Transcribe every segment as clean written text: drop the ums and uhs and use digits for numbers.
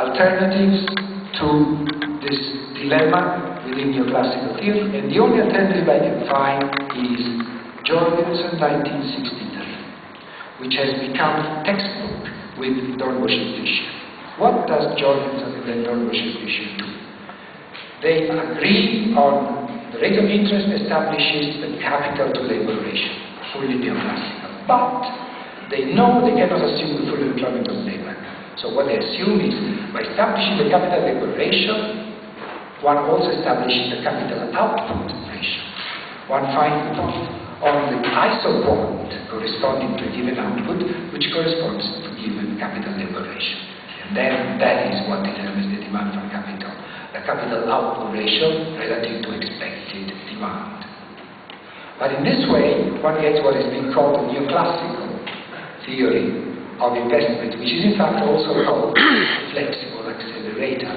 alternatives to this dilemma within neoclassical theory, and the only alternative I can find is Jorgensen 1963, which has become textbook with Dornbusch and Fischer. What does Jorgensen and then Dornbusch and Fischer do? They agree on the rate of interest establishes the capital to labor ratio, fully neoclassical. But they know they cannot assume the full employment of labor. So what they assume is, by establishing the capital labor ratio, one also establishes the capital output ratio. One finds the point on the isobond corresponding to a given output, which corresponds to a given capital labor ratio. And then that is what determines the demand for capital. The capital output ratio relative to expected demand. But in this way, one gets what is being called the neoclassical theory of investment, which is in fact also called flexible accelerator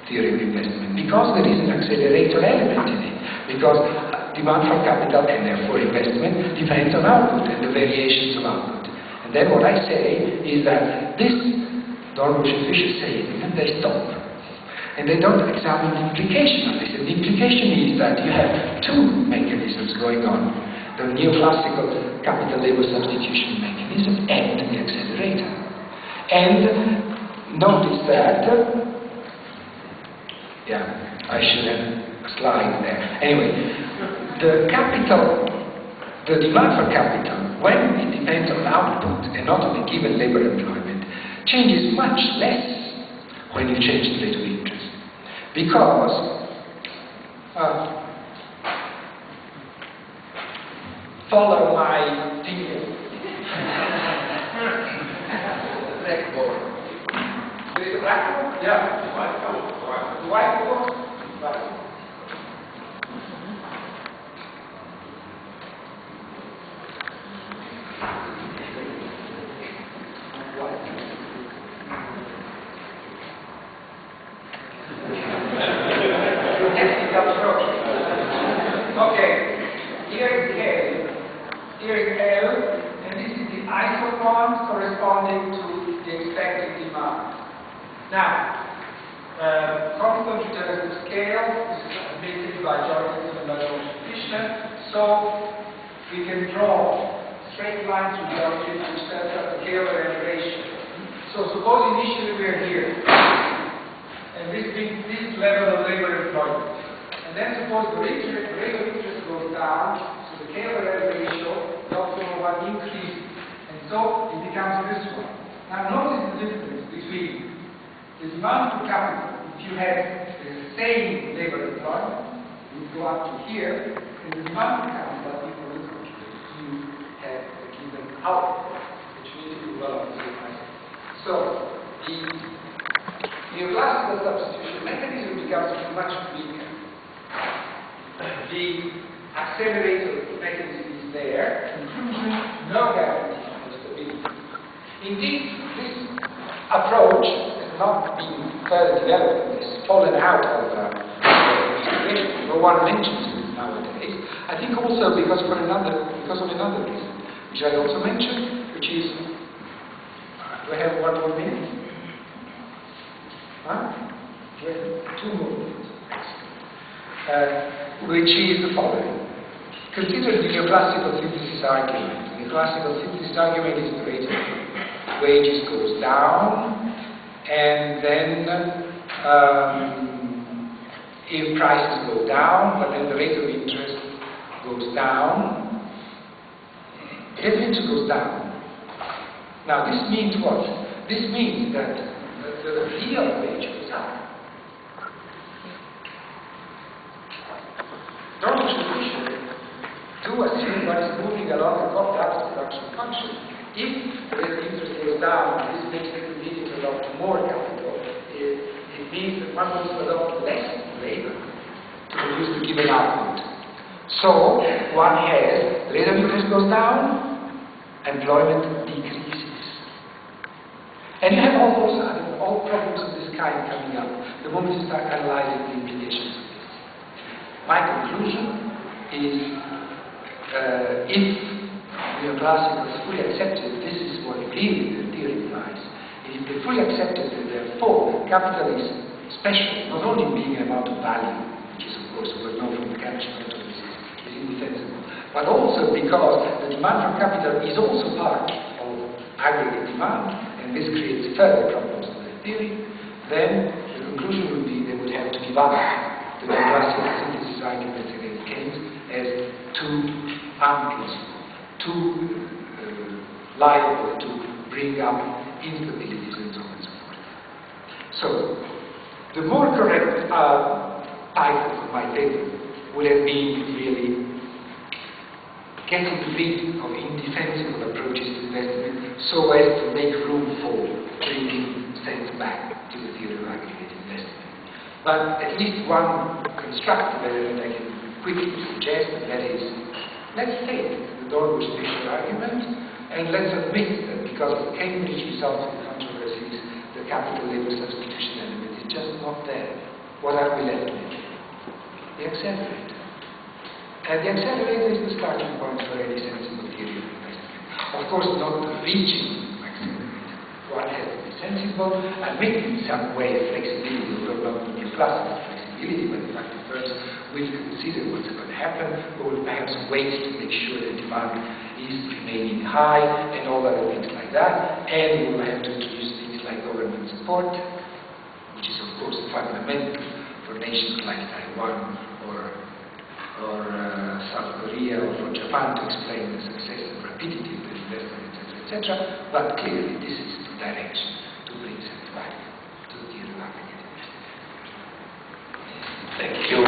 theory of investment, because there is an accelerator element in it, because demand for capital and therefore investment depends on output and the variations of output. And then what I say is that this, Dornbusch and Fischer say, and they stop. And they don't examine the implication of this. And the implication is that you have two mechanisms going on. The neoclassical capital labor substitution mechanism and the accelerator. And notice that, I should have a slide there. Anyway, the demand for capital, when it depends on output and not on a given labor employment, changes much less when you change the rate of interest. Because follow my finger. Blackboard. Is it a blackboard? Yeah. The whiteboard? Right. Okay, here is L, and this is the isobond corresponding to the expected demand. Now, constant deterministic scale is admitted by Jorgensen and by Fischer, so we can draw straight lines through the object which sets up the scale and ratio. So suppose initially we are here, and this being this level of labor employment. And then suppose the rate of interest goes down, so the K/L ratio is also one increase, and so it becomes this one. Now notice the difference between the demand for capital. If you have the same labor employment, you go up to here, and the demand for capital equal to you have a given output, which means you develop the same price. So the neoclassical substitution mechanism becomes much weaker. The accelerator mechanism is there, conclusion, no guarantee of stability. Indeed, this approach has not been further developed, has fallen out of integration. No one mentions it nowadays. I think also because of another reason, which I also mentioned, which is, do I have 1 more minute? Huh? Do I have 2 more minutes? Which is the following. Consider the neoclassical synthesis argument. The neoclassical synthesis argument is the rate of wages goes down, and then if prices go down, but then the rate of interest goes down, the rate of interest goes down. Now this means what? This means that the real wage goes up. Dornbusch and Fischer do assume one is moving along the cost-out production function. If the rate of interest goes down, this makes it convenient to adopt more capital. It means that one wants to adopt less labor to produce the given output. So one has the rate of interest goes down, employment decreases. And you have all problems of this kind coming up the moment you start analyzing the implications. My conclusion is, if neoclassical is fully accepted, this is what really the theory implies. If they fully accepted that therefore, capital is special, not only being an amount of value, which is of course well known from the Cambridge method, is indefensible, but also because the demand for capital is also part of aggregate demand, and this creates further problems in the theory. Then the conclusion would be they would have to give up the classical synthesis arguments against Keynes as too unplausible, too liable to bring up instabilities and so on and so forth. So, the more correct title of my paper would have been really getting rid of indefensible approaches to investment so as to make room for bringing sense back to the theory of aggregate investment. But at least one constructive element I can quickly suggest, and that is, let's take the Dorbush-Fisher argument, and let's admit that because of Cambridge results and controversies, the capital labor substitution element is just not there. What are we left with? The accelerator. And the accelerator is the starting point for any sensible theory of investment. Of course, not the reaching accelerator. One has to be sensible, admitting in some way flexibility, although not neoclassical flexibility, but in fact the firms will consider what's going to happen, or will perhaps wait to make sure that demand is remaining high, and all other things like that. And we will have to introduce things like government support, which is of course fundamental for nations like Taiwan or South Korea or for Japan to explain the success and rapidity of the investment, etc. But clearly this is the direction to bring sense back to the theory of aggregate investment. Thank you.